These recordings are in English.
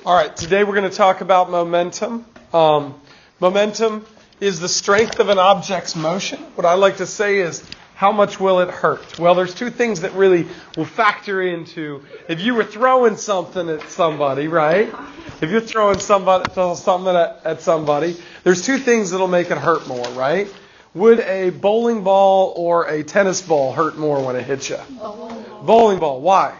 All right, today we're going to talk about momentum. Momentum is the strength of an object's motion. What I like to say is, how much will it hurt? Well, there's two things that really will factor into, if you were throwing something at somebody, right? If you're throwing something at somebody, there's two things that'll make it hurt more, right? Would a bowling ball or a tennis ball hurt more when it hits you? Bowling ball. Why?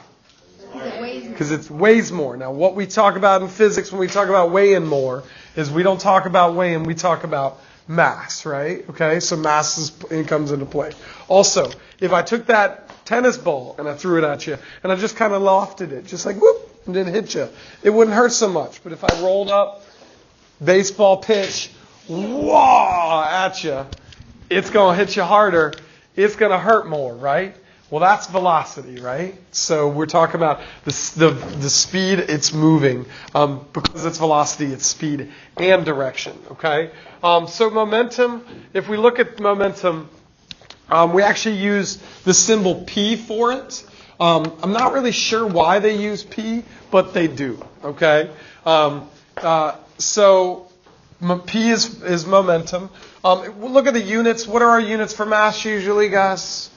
Because it weighs more. Now, what we talk about in physics when we talk about weighing more is we don't talk about weighing, we talk about mass, right? Okay, so mass comes into play. Also, if I took that tennis ball and I threw it at you and I just kind of lofted it, just like whoop, and didn't hit you, it wouldn't hurt so much. But if I rolled up, baseball pitch, whoa, at you, it's going to hit you harder. It's going to hurt more, right? Well, that's velocity, right? So we're talking about the speed it's moving. Because it's velocity, it's speed and direction, okay? So momentum, if we look at momentum, we actually use the symbol P for it. I'm not really sure why they use P, but they do, okay? So P is momentum. Look at the units. What are our units for mass usually, guys?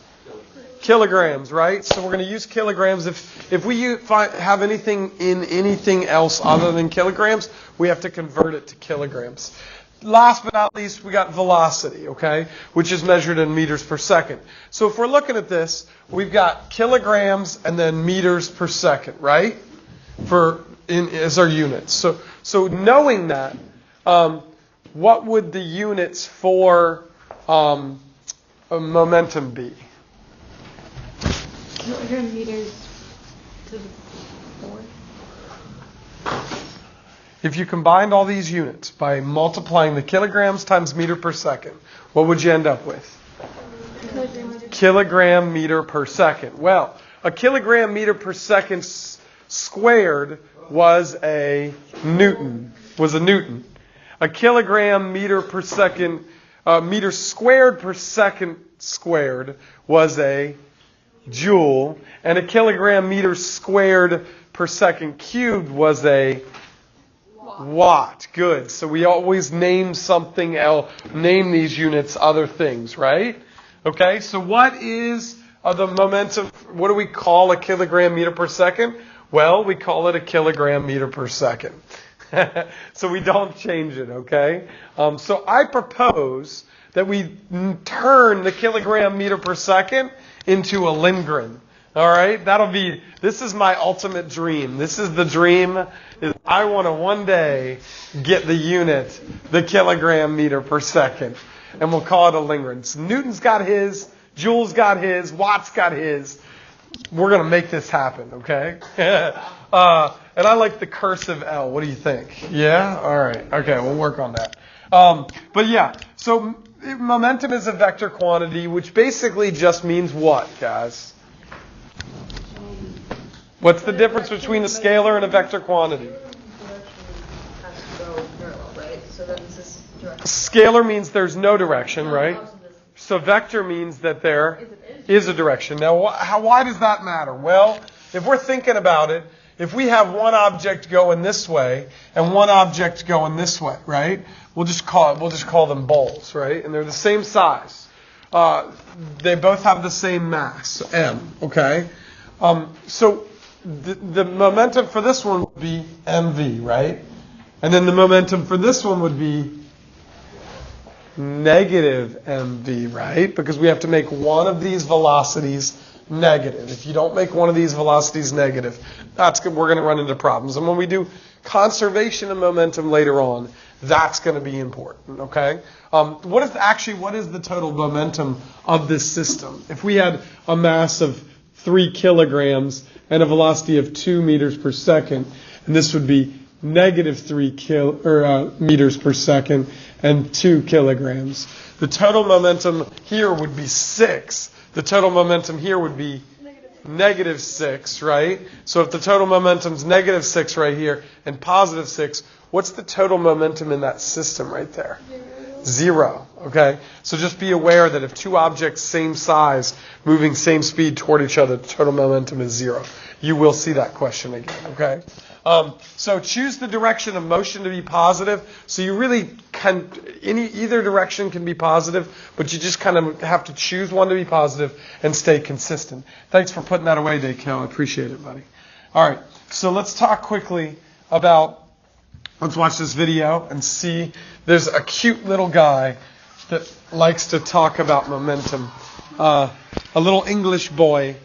Kilograms, right? So we're going to use kilograms. If we have anything in anything else other than kilograms, we have to convert it to kilograms. Last but not least, we got velocity, okay, which is measured in meters per second. So if we're looking at this, we've got kilograms and then meters per second, right? As our units. So knowing that, what would the units for momentum be? Meters to the fourth. If you combined all these units by multiplying the kilograms times meter per second, what would you end up with? Kilogram meter per second. Well, a kilogram meter per second squared was a Newton. A kilogram meter per second, meter squared per second squared was a joule, and a kilogram meter squared per second cubed was a watt. Good. So we always name something else, name these units other things, right? Okay, so what is the momentum? What do we call a kilogram meter per second? Well, we call it a kilogram meter per second. So we don't change it, okay? So I propose that we turn the kilogram meter per second into a Lindgren. All right? This is my ultimate dream. This is the dream. Is I want to one day get the unit, the kilogram meter per second. And we'll call it a Lindgren. So Newton's got his, Joule's got his, Watt's got his. We're going to make this happen, okay? And I like the cursive L. What do you think? Yeah? All right. Okay, we'll work on that. But yeah, so momentum is a vector quantity, which basically just means what, guys? What's the difference between a scalar and a vector quantity? Scalar means there's no direction, right? So vector means that there is a direction. Now, why does that matter? Well, if we're thinking about it, if we have one object going this way and one object going this way, right? We'll just call them balls, right? And they're the same size. They both have the same mass, m. Okay. So the momentum for this one would be mv, right? And then the momentum for this one would be negative mv, right? Because we have to make one of these velocities negative. If you don't make one of these velocities negative, we're going to run into problems. And when we do conservation of momentum later on, that's going to be important, okay? What is the total momentum of this system? If we had a mass of 3 kilograms and a velocity of 2 meters per second, and this would be negative 3 meters per second and 2 kilograms. The total momentum here would be 6. The total momentum here would be negative 6, right? So if the total momentum's negative 6 right here and positive 6, what's the total momentum in that system right there? 0. Okay? So just be aware that if two objects same size, moving same speed toward each other, total momentum is 0. You will see that question again. Okay? So choose the direction of motion to be positive. So you really can, either direction can be positive, but you just kind of have to choose one to be positive and stay consistent. Thanks for putting that away, Daykel. I appreciate it, buddy. All right, so let's talk quickly about, let's watch this video and see. There's a cute little guy that likes to talk about momentum. A little English boy.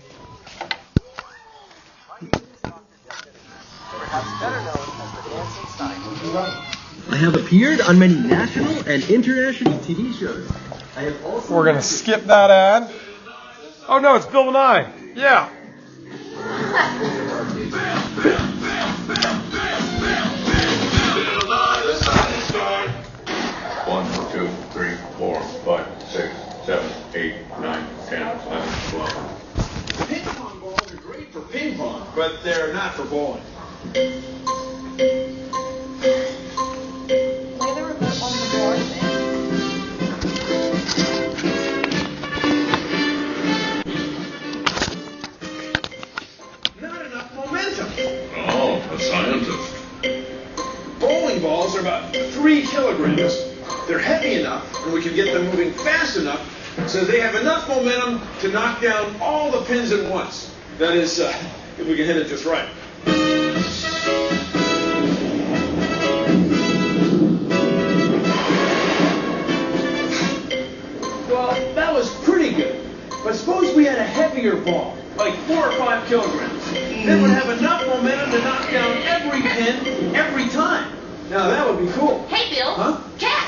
I have appeared on many national and international TV shows. I have also. We're going to skip that ad. Oh, no, it's Bill and I. Yeah. One, two, three, 4, 5, 6, 7, 8, 9, 10, 11, 12. Ping pong balls are great for ping pong, but they're not for bowling. Play the remote on the board thing. Not enough momentum. Oh, a scientist. Bowling balls are about 3 kilograms. They're heavy enough, and we can get them moving fast enough so they have enough momentum to knock down all the pins at once. That is, if we can hit it just right. Well, that was pretty good. But suppose we had a heavier ball, like 4 or 5 kilograms. That would have enough momentum to knock down every pin every time. Now that would be cool. Hey, Bill. Huh? Catch!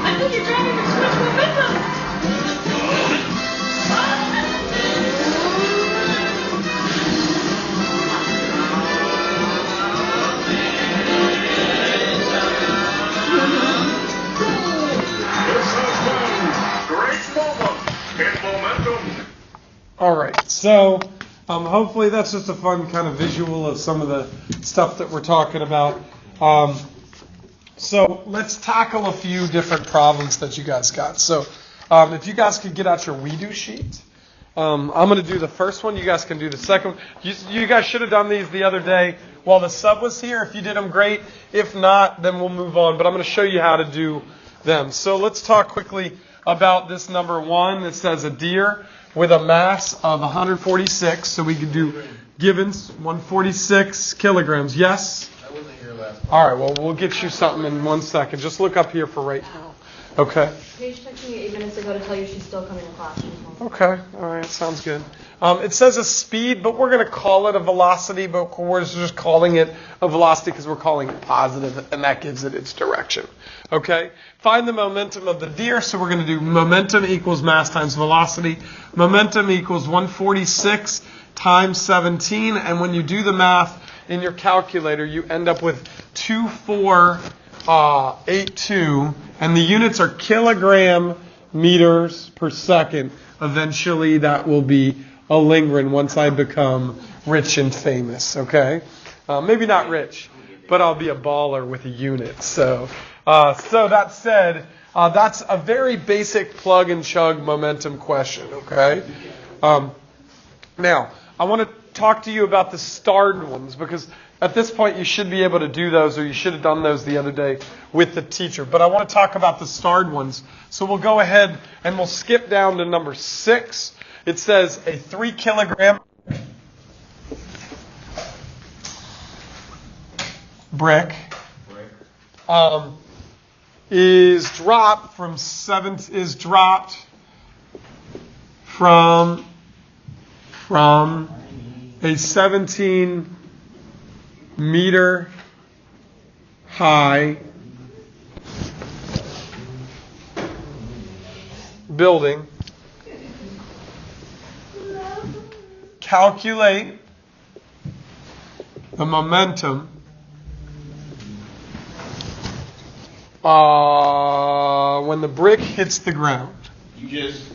I think you're driving with too much momentum. Great moment. Get momentum. All right, so hopefully that's just a fun kind of visual of some of the stuff that we're talking about. So let's tackle a few different problems that you guys got. So if you guys could get out your We Do sheet. I'm going to do the first one. You guys can do the second one. You guys should have done these the other day while the sub was here. If you did them, great. If not, then we'll move on. But I'm going to show you how to do them. So let's talk quickly about this number 1 that says a deer with a mass of 146. So we can do Givens, 146 kilograms. Yes? I wasn't here last. All right, well, we'll get you something in 1 second. Just look up here for right now. Okay? Paige texted me 8 minutes ago to tell you she's still coming to class. She's home. Okay, all right, sounds good. It says a speed, but we're going to call it a velocity, but we're just calling it a velocity because we're calling it positive, and that gives it its direction. Okay? Find the momentum of the deer, so we're going to do momentum equals mass times velocity. Momentum equals 146 times 17, and when you do the math in your calculator, you end up with 2482, and the units are kilogram meters per second. Eventually, that will be a Lindgren once I become rich and famous, okay? Maybe not rich, but I'll be a baller with a unit. So that said, that's a very basic plug and chug momentum question, okay? Now, I want to talk to you about the starred ones because at this point you should be able to do those, or you should have done those the other day with the teacher. But I want to talk about the starred ones. So we'll go ahead and we'll skip down to number 6. It says a 3 kilogram brick is dropped from a 17 meter high building. Calculate the momentum when the brick hits the ground. You just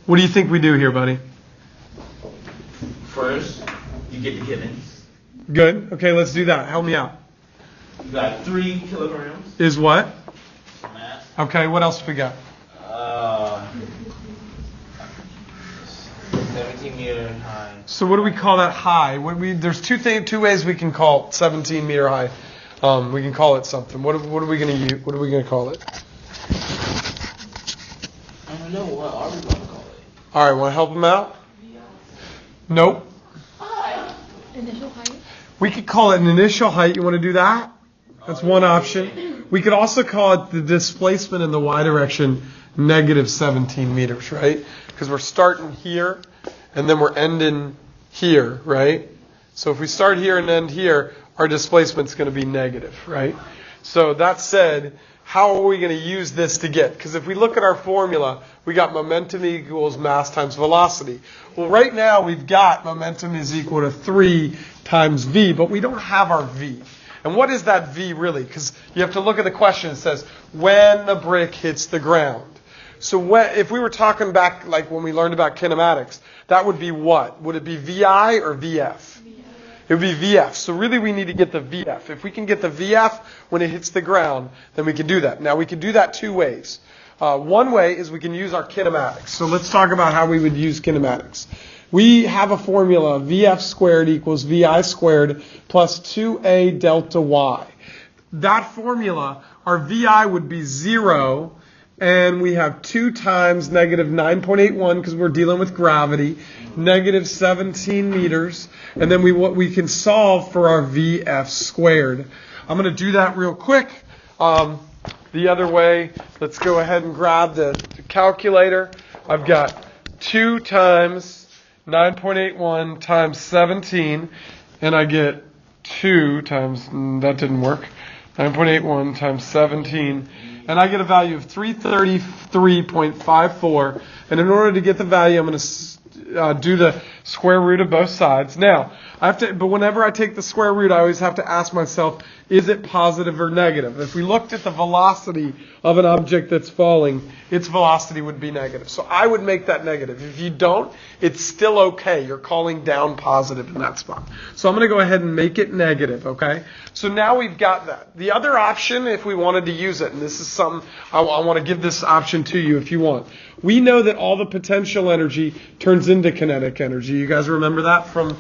What do you think we do here, buddy? first you get the kittens. Good. Okay, let's do that. Help me out. You got 3 kilograms Is what? mass. Okay, what else we got? 17 meter high. So what do we call that high? There's two ways we can call 17 meter high. We can call it something. What are we going to use? What are we going to call it? I don't know. What are we going to call it? All right, want to help him out? Nope. Initial height? We could call it an initial height. You want to do that? That's one option. We could also call it the displacement in the y direction, negative 17 meters, right? Because we're starting here, and then we're ending here, right? So if we start here and end here, our displacement's going to be negative, right? So that said, how are we going to use this to get? Because if we look at our formula, we got momentum equals mass times velocity. Well, right now we've got momentum is equal to 3 times v, but we don't have our v. And what is that v really? Because you have to look at the question. It says, when the brick hits the ground. So if we were talking back, like when we learned about kinematics, that would be what? Would it be VI or VF? It would be VF. So really we need to get the VF. If we can get the VF when it hits the ground, then we can do that. Now we can do that 2 ways. One way is we can use our kinematics. So let's talk about how we would use kinematics. We have a formula, VF squared equals VI squared plus 2A delta Y. That formula, our VI would be 0, and we have 2 times negative 9.81 because we're dealing with gravity, negative 17 meters, and then we can solve for our VF squared. I'm going to do that real quick. The other way, let's go ahead and grab the calculator. I've got 2 times 9.81 times 17, and I get 2 times, that didn't work, 9.81 times 17, and I get a value of 333.54, and in order to get the value, I'm going to do the square root of both sides. Now, but whenever I take the square root, I always have to ask myself, is it positive or negative? If we looked at the velocity of an object that's falling, its velocity would be negative. So I would make that negative. If you don't, it's still okay. You're calling down positive in that spot. So I'm going to go ahead and make it negative, okay? So now we've got that. The other option, if we wanted to use it, and this is something, I want to give this option to you if you want. We know that all the potential energy turns into kinetic energy. You guys remember that from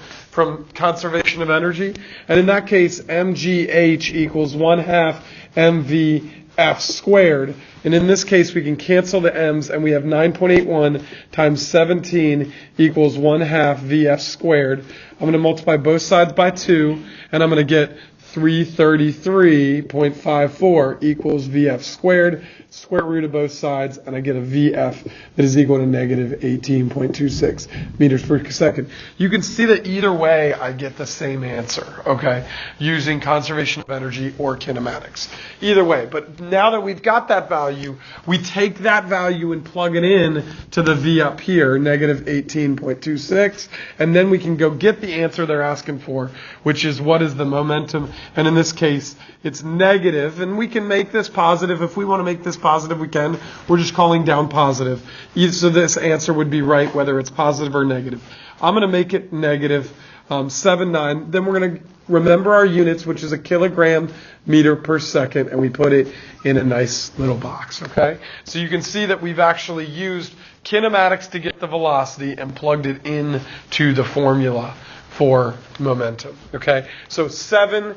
conservation of energy? And in that case, mgh equals 1/2 mvf squared. And in this case, we can cancel the m's, and we have 9.81 times 17 equals 1/2 vf squared. I'm going to multiply both sides by 2, and I'm going to get 333.54 equals VF squared, square root of both sides, and I get a VF that is equal to negative 18.26 meters per second. You can see that either way I get the same answer, okay, using conservation of energy or kinematics. Either way, but now that we've got that value, we take that value and plug it in to the V up here, negative 18.26, and then we can go get the answer they're asking for, which is what is the momentum. And in this case, it's negative, and we can make this positive. If we want to make this positive, we can. We're just calling down positive. So this answer would be right whether it's positive or negative. I'm going to make it negative 7.9. Then we're going to remember our units, which is a kilogram meter per second, and we put it in a nice little box, okay? So you can see that we've actually used kinematics to get the velocity and plugged it into the formula for momentum, okay? So 7,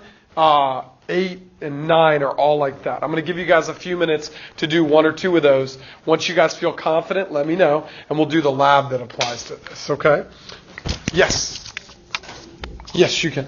8, and 9 are all like that. I'm going to give you guys a few minutes to do 1 or 2 of those. Once you guys feel confident, let me know, and we'll do the lab that applies to this, okay? Yes. Yes, you can.